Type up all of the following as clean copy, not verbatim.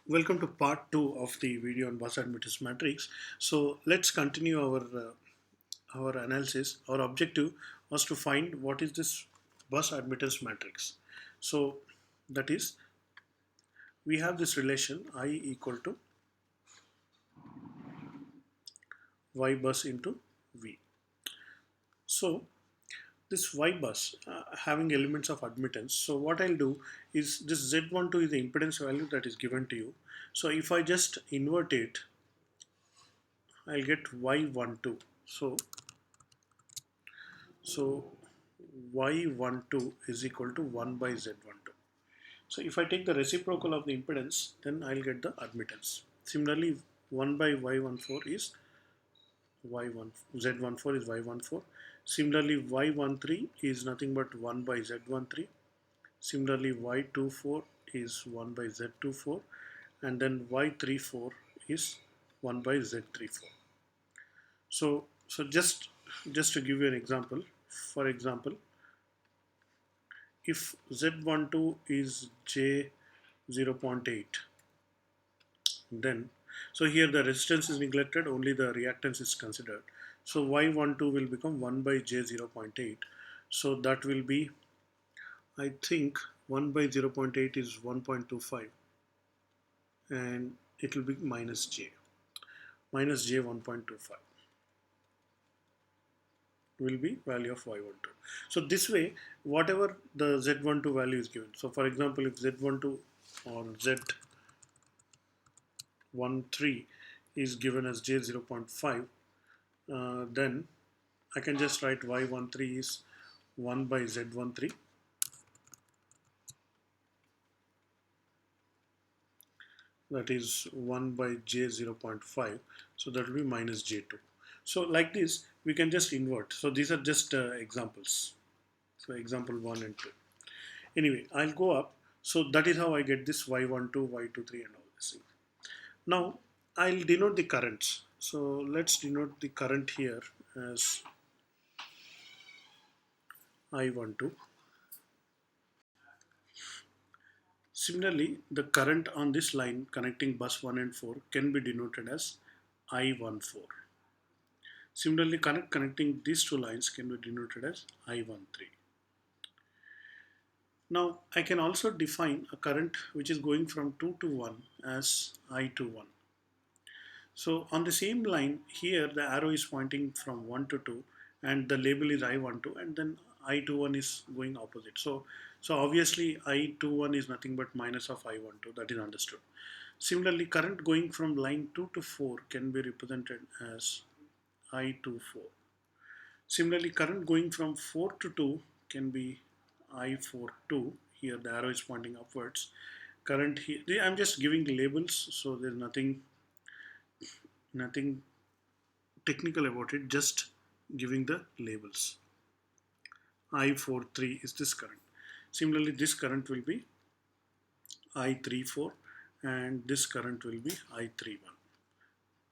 Welcome to part 2 of the video on bus admittance matrix. So let's continue our analysis. Our objective was to find what is this bus admittance matrix. So that is, we have this relation I equal to Y bus into V. So this Y bus having elements of admittance. So what I'll do is this Z12 is the impedance value that is given to you. So if I just invert it, I'll get Y12. So y12 is equal to 1 by z12. So if I take the reciprocal of the impedance, then I'll get the admittance. Similarly, 1 by y14 is y1, z14 is y14. Similarly, y13 is nothing but 1 by z13. Similarly, y24 is 1 by z24, and then y34 is 1 by z34. So just to give you an example, for example, if Z12 is J 0.8, then so here the resistance is neglected, only the reactance is considered. So Y12 will become 1 by J 0.8. So that will be, I think, 1 by 0.8 is 1.25, and it will be minus J 1.25 will be value of Y12. So this way, whatever the Z12 value is given. So for example, if Z12 or Z13 is given as J 0.5, then I can just write Y13 is 1 by Z13, that is 1 by J 0.5, so that will be minus J2. So like this, we can just invert. So these are just examples. So example 1 and 2. Anyway, I'll go up. So that is how I get this Y12, Y23 and all this. Now I'll denote the currents. So let's denote the current here as I12. Similarly, the current on this line connecting bus 1 and 4 can be denoted as I14. Similarly, current connecting these two lines can be denoted as I13. Now, I can also define a current which is going from 2 to 1 as I21. So on the same line here, the arrow is pointing from 1 to 2, and the label is I12, and then I21 is going opposite. So obviously I21 is nothing but minus of I12, that is understood. Similarly, current going from line 2 to 4 can be represented as I24. Similarly, current going from 4 to 2 can be I42. Here the arrow is pointing upwards. Current here, I'm just giving the labels, so there's nothing technical about it, just giving the labels. I43 is this current. Similarly, this current will be I34, and this current will be I31,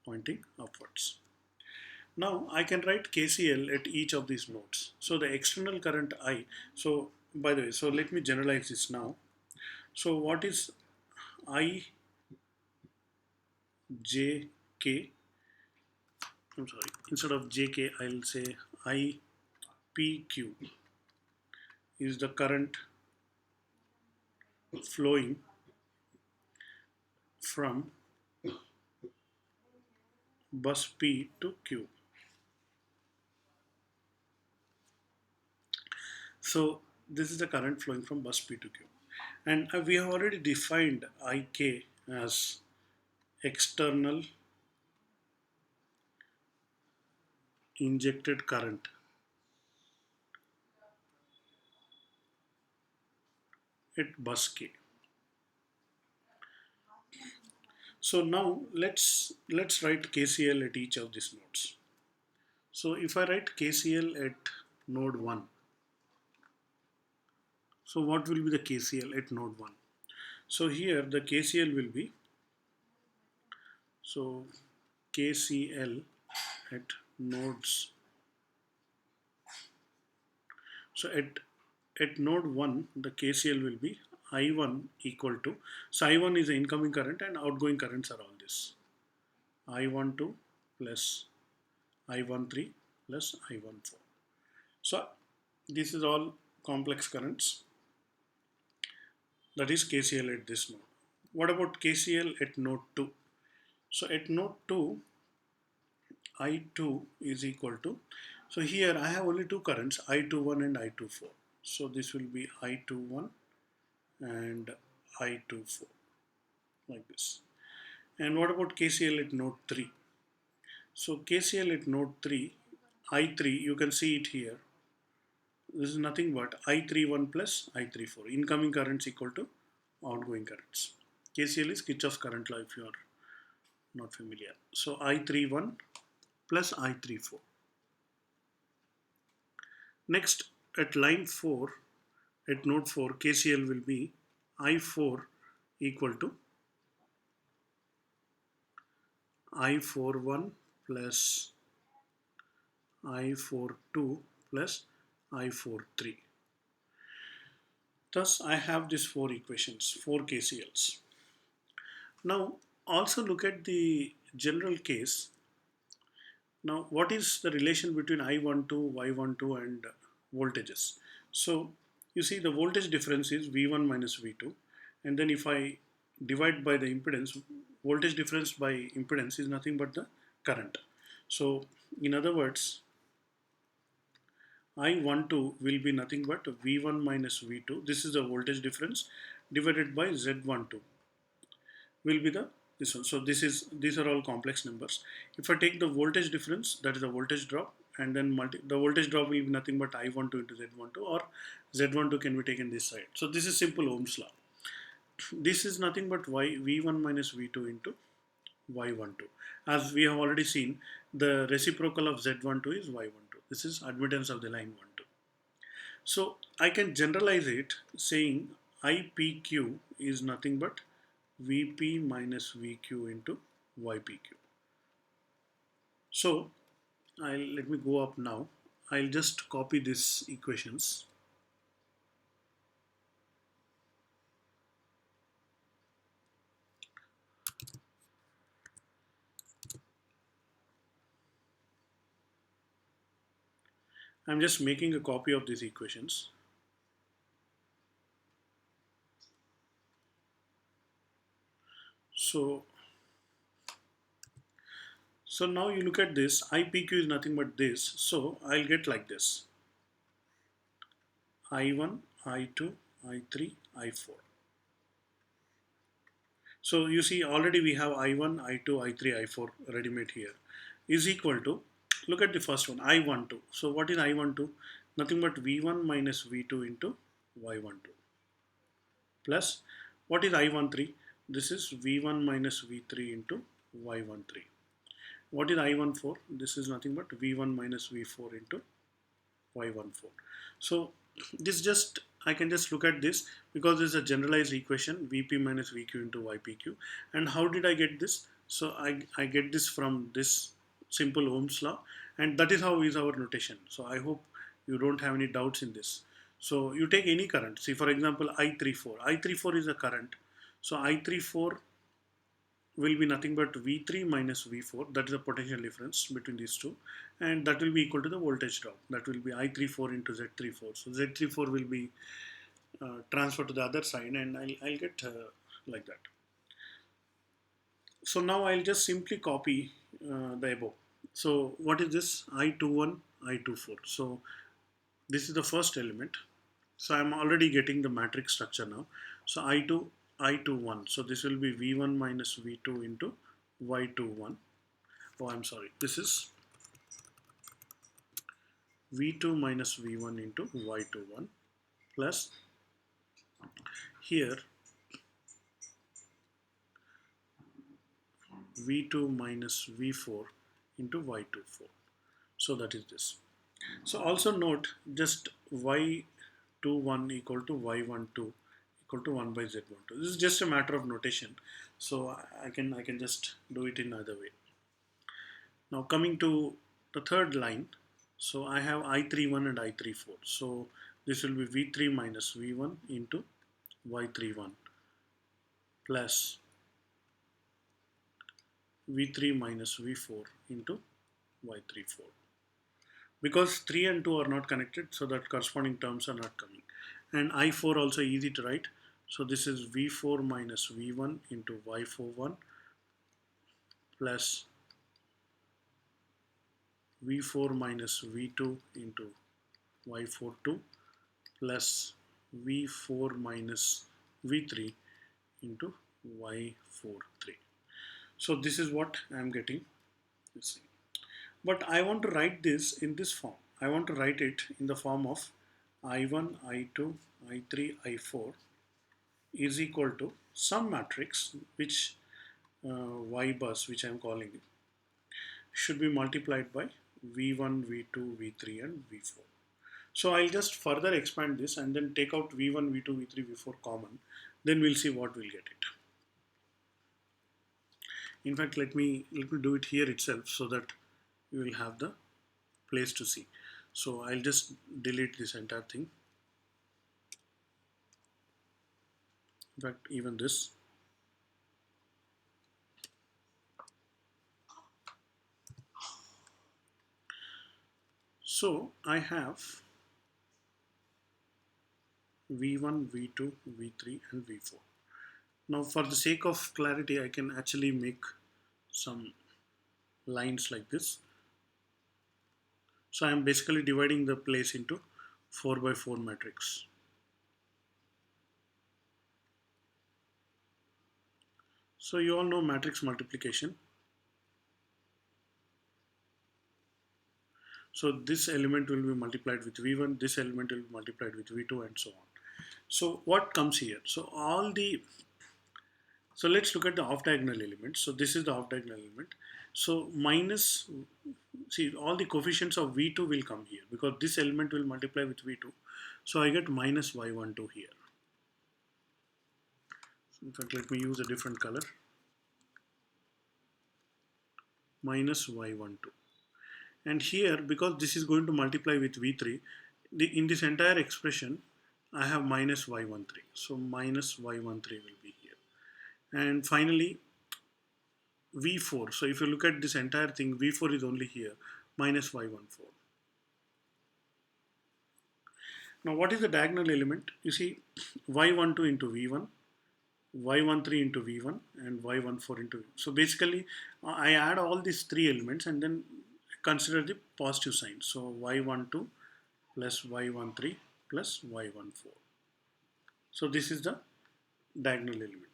pointing upwards. Now I can write KCL at each of these nodes. So the external current I, so by the way, so let me generalize this now. So what is I J K? I'm sorry, instead of JK, I'll say IPQ is the current flowing from bus P to Q. So this is the current flowing from bus P to Q. And we have already defined IK as external injected current at bus K. So now let's write KCL at each of these nodes. So if I write KCL at node 1, so what will be the KCL at node 1? So here the KCL will be, so KCL at nodes, so at node 1 the KCL will be I1 equal to, so I1 is the incoming current and outgoing currents are all this. I12 plus I13 plus I14. So this is all complex currents, that is KCL at this node. What about KCL at node 2? So at node 2, I2 is equal to, so here I have only two currents, I21 and I24. So this will be I21 and I24 like this. And what about KCL at node 3? So KCL at node 3, I3, you can see it here. This is nothing but I31 plus I34. Incoming currents equal to outgoing currents. KCL is Kirchhoff's current law if you are not familiar. So I31 plus I34. Next, at line 4, at node 4, KCL will be I4 equal to I41 plus I42 plus I43. Thus, I have these four equations, four KCLs. Now, also look at the general case. Now, what is the relation between I12, Y12 and voltages? So, you see the voltage difference is V1 minus V2, and then if I divide by the impedance, voltage difference by impedance is nothing but the current. So, in other words, I12 will be nothing but V1 minus V2. This is the voltage difference divided by Z12 will be the this one. So these are all complex numbers. If I take the voltage difference, that is the voltage drop, and then the voltage drop will be nothing but I12 into Z12, or Z12 can be taken this side. So this is simple Ohm's law. This is nothing but V1 minus V2 into Y12. As we have already seen, the reciprocal of Z12 is Y12. This is admittance of the line 12. So I can generalize it saying IPQ is nothing but Vp minus Vq into Ypq. So let me go up now. I'll just copy these equations. I'm just making a copy of these equations. So now you look at this, IPQ is nothing but this. So I'll get like this. I1, I2, I3, I4. So you see already we have I1, I2, I3, I4 ready made here is equal to, look at the first one, I12. So what is I12? Nothing but V1 minus V2 into Y12 plus what is I13? This is V1 minus V3 into Y13. What is I14? This is nothing but V1 minus V4 into Y14. So this just, I can just look at this because this is a generalized equation, Vp minus Vq into Ypq. And how did I get this? So I get this from this simple Ohm's law, and that is how is our notation. So I hope you don't have any doubts in this. So you take any current. See, for example, I34. I34 is a current. So I34 will be nothing but V3 minus V4. That is the potential difference between these two, and that will be equal to the voltage drop. That will be I34 into Z34. So Z34 will be transferred to the other side, and I'll get like that. So now I'll just simply copy the above. So what is this? I21, I24. So this is the first element. So I'm already getting the matrix structure now. So I2, I21. So this will be V1 minus V2 into Y21. Oh, I'm sorry. This is V2 minus V1 into Y21 plus here V2 minus V4 into Y24. So that is this. So also note just Y21 equal to Y12 equal to 1 by Z12. This is just a matter of notation. So I can just do it in either way. Now coming to the third line. So I have I31 and I34. So this will be V3 minus V1 into y31 plus v3 minus v4 into y34. Because 3 and 2 are not connected, so that corresponding terms are not coming. And I4 also easy to write. So this is v4 minus v1 into y41 plus v4 minus v2 into y42 plus v4 minus v3 into y43. So this is what I am getting. Let's see. But I want to write this in this form. I want to write it in the form of I1, I2, I3, I4 is equal to some matrix which Y bus, which I am calling it, should be multiplied by V1, V2, V3 and V4. So I'll just further expand this and then take out V1, V2, V3, V4 common. Then we'll see what we'll get it. In fact, let me do it here itself so that you will have the place to see. So I'll just delete this entire thing. In fact, even this. So I have V1, V2, V3 and V4. Now for the sake of clarity, I can actually make some lines like this. So I am basically dividing the place into 4 by 4 matrix. So you all know matrix multiplication. So this element will be multiplied with V1, this element will be multiplied with V2 and so on. So what comes here? So let's look at the off diagonal elements. So this is the off diagonal element. So minus, see, all the coefficients of V2 will come here because this element will multiply with V2. So I get minus y12 here. So in fact, let me use a different color. Minus y12. And here, because this is going to multiply with V3, in this entire expression, I have minus y13. So minus y13 will be here. And finally, V4. So if you look at this entire thing, V4 is only here, minus y14. Now what is the diagonal element? You see, y12 into V1, y13 into V1 and y14 into V. So basically, I add all these three elements and then consider the positive sign. So y12 plus y13 plus y14. So this is the diagonal element.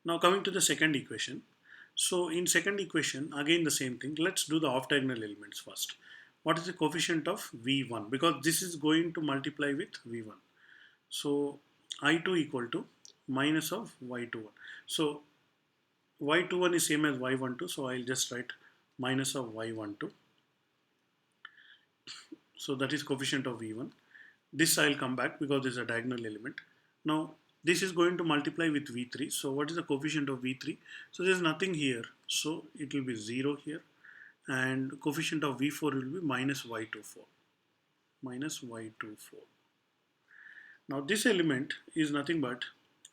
Now coming to the second equation. So in second equation, again the same thing. Let's do the off diagonal elements first. What is the coefficient of V1? Because this is going to multiply with V1. So I2 equal to minus of Y21. So Y21 is same as Y12. So I'll just write minus of Y12. So that is coefficient of V1. This I'll come back because this is a diagonal element. Now this is going to multiply with V3. So what is the coefficient of V3? So there's nothing here. So it will be 0 here. And coefficient of V4 will be minus Y24. Minus Y24. Now this element is nothing but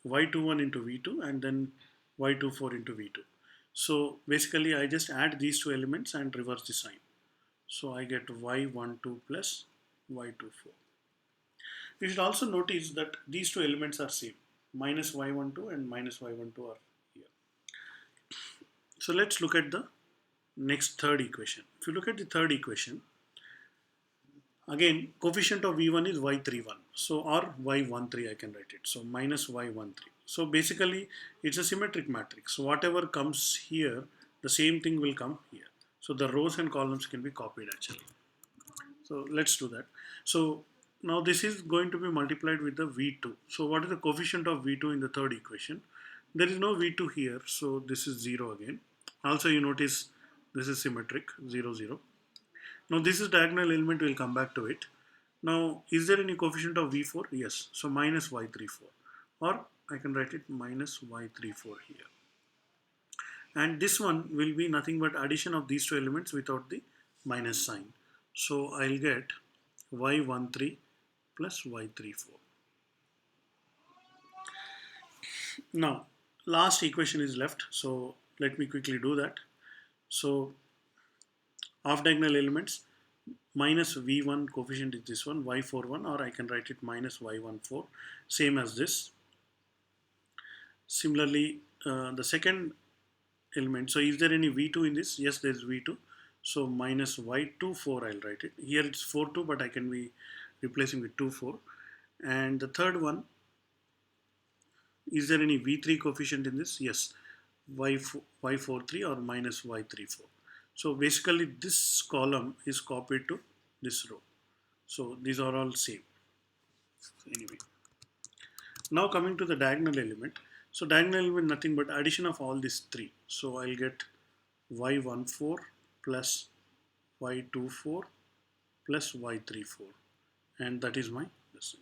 Y21 into V2 and then Y24 into V2. So basically I just add these two elements and reverse the sign. So I get Y12 plus Y24. You should also notice that these two elements are same. Minus Y12 and minus Y12 are here. So let's look at the next third equation. If you look at the third equation, again coefficient of V1 is Y31. So or Y13 I can write it. So minus Y13. So basically it's a symmetric matrix. So whatever comes here, the same thing will come here. So the rows and columns can be copied actually. So let's do that. So now this is going to be multiplied with the V2. So what is the coefficient of V2 in the third equation? There is no V2 here, so this is 0 again. Also you notice this is symmetric, 0, 0. Now this is diagonal element, we'll come back to it. Now is there any coefficient of V4? Yes, so minus Y34. Or I can write it minus Y34 here. And this one will be nothing but addition of these two elements without the minus sign. So I'll get Y13 plus Y34. Now, last equation is left. So let me quickly do that. So off diagonal elements minus v1 coefficient is this one y41, or I can write it minus y14, same as this. Similarly, the second element, so is there any v2 in this? Yes, there is v2. So minus y24, I'll write it here. It's 42, but I can be replacing with 24. And the third one, is there any v3 coefficient in this? Yes, y43 or minus y34. So basically this column is copied to this row. So these are all same. So anyway, now coming to the diagonal element. So diagonal element nothing but addition of all these three. So I'll get y14 plus y24 plus y34, and that is my this.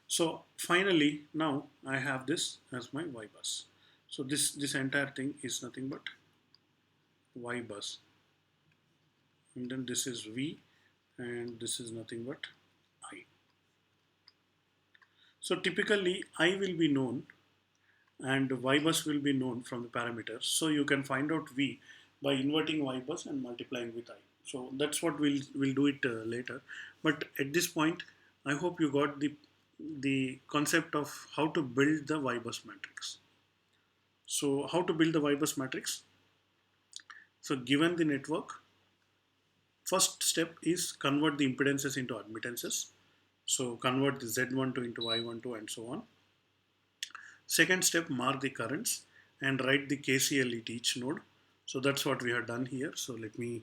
So finally now I have this as my y bus. So this entire thing is nothing but y bus, and then this is v, and this is nothing but I. So typically I will be known and y bus will be known from the parameters. So you can find out v by inverting y bus and multiplying with I. So that's what we'll do it later. But at this point, I hope you got the concept of how to build the y bus matrix. So how to build the y bus matrix? So given the network, first step is convert the impedances into admittances. So convert the Z12 into Y12 and so on. Second step, mark the currents and write the KCL at each node. So that's what we have done here. So let me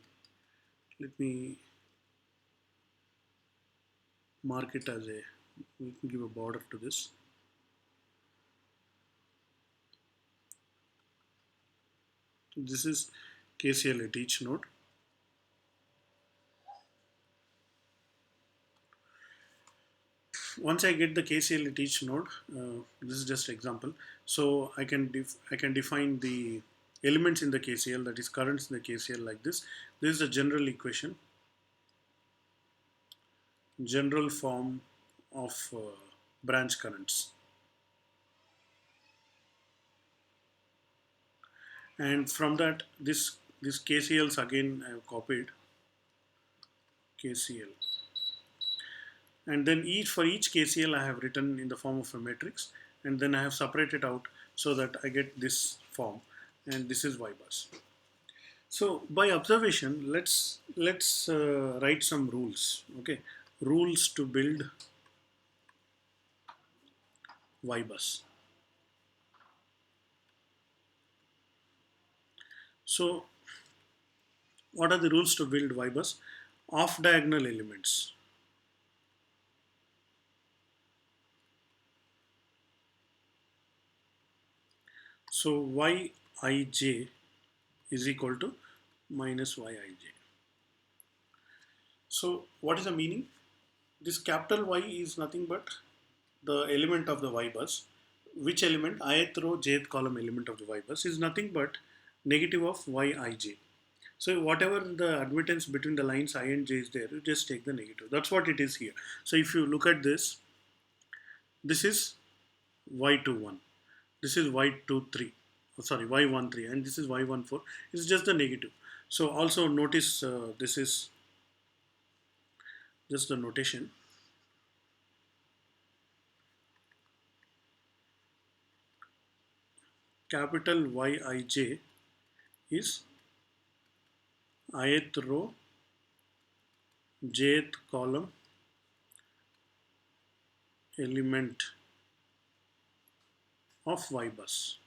mark it as a, we can give a border to this. This is KCL at each node. Once I get the KCL at each node, this is just example. So I can define the elements in the KCL, that is currents in the KCL, like this. This is a general equation, general form of branch currents. And from that, this KCLs again I have copied KCL, and then for each KCL I have written in the form of a matrix, and then I have separated out so that I get this form, and this is y bus. So by observation, let's write some rules. Okay, rules to build y bus. So what are the rules to build y bus? Off diagonal elements. So yij is equal to minus yij. So what is the meaning? This capital Y is nothing but the element of the y bus. Which element? Ith row, jth column element of the y bus is nothing but negative of yij. So whatever the admittance between the lines I and j is there, you just take the negative. That's what it is here. So if you look at this, this is y21, this is y23, sorry, y13, and this is y14. It's just the negative. So also notice this is just the notation. Capital Yij is ith row, jth column element of y bus.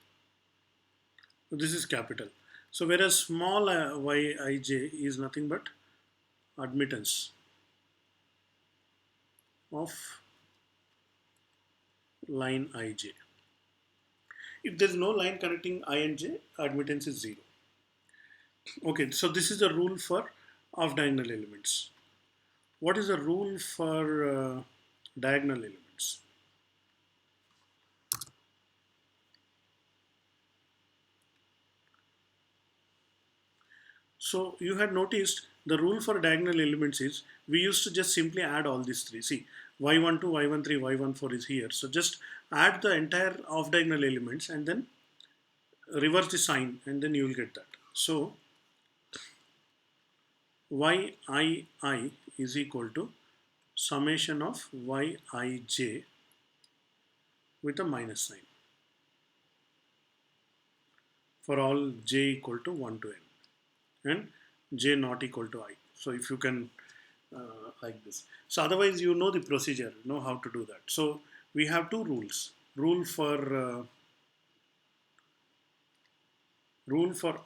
So this is capital. So whereas small yij is nothing but admittance of line ij. If there is no line connecting I and j, admittance is 0. Okay, so this is the rule for off diagonal elements. What is the rule for diagonal elements? So you had noticed the rule for diagonal elements is we used to just simply add all these three. See, y12, y13, y14 is here. So just add the entire off diagonal elements and then reverse the sign, and then you will get that. So yi is equal to summation of yij with a minus sign for all j equal to 1 to n and j not equal to I. So if you can like this. So otherwise you know the procedure, you know how to do that. So we have two rules. Rule for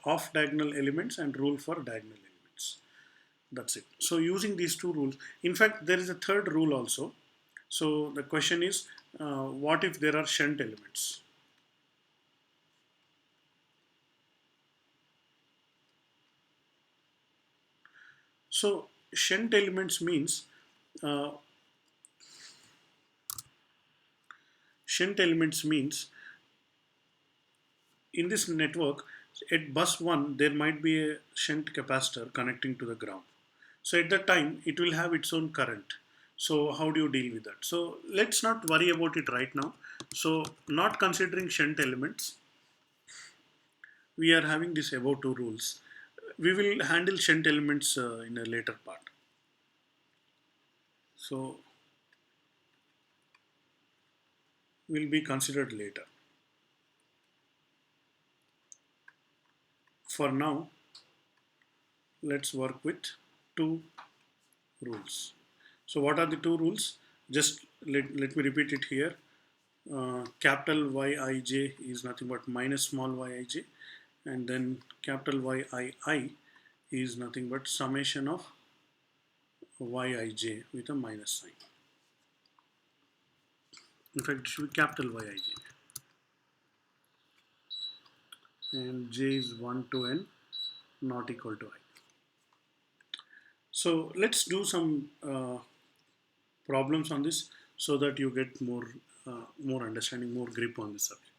off diagonal elements and rule for diagonal elements. That's it. So using these two rules, in fact there is a third rule also. So the question is, what if there are shunt elements? So shunt elements means uh, shunt elements means in this network at bus 1 there might be a shunt capacitor connecting to the ground. So at that time it will have its own current. So how do you deal with that? So let's not worry about it right now. So not considering shunt elements, we are having this above two rules. We will handle shunt elements in a later part. So will be considered later. For now, let's work with two rules. So what are the two rules? Just let me repeat it here. Capital Yij is nothing but minus small yij, and then capital Yii is nothing but summation of Yij with a minus sign. In fact, it should be capital Yij. And j is 1 to n not equal to I. So let's do some problems on this so that you get more understanding, more grip on this subject.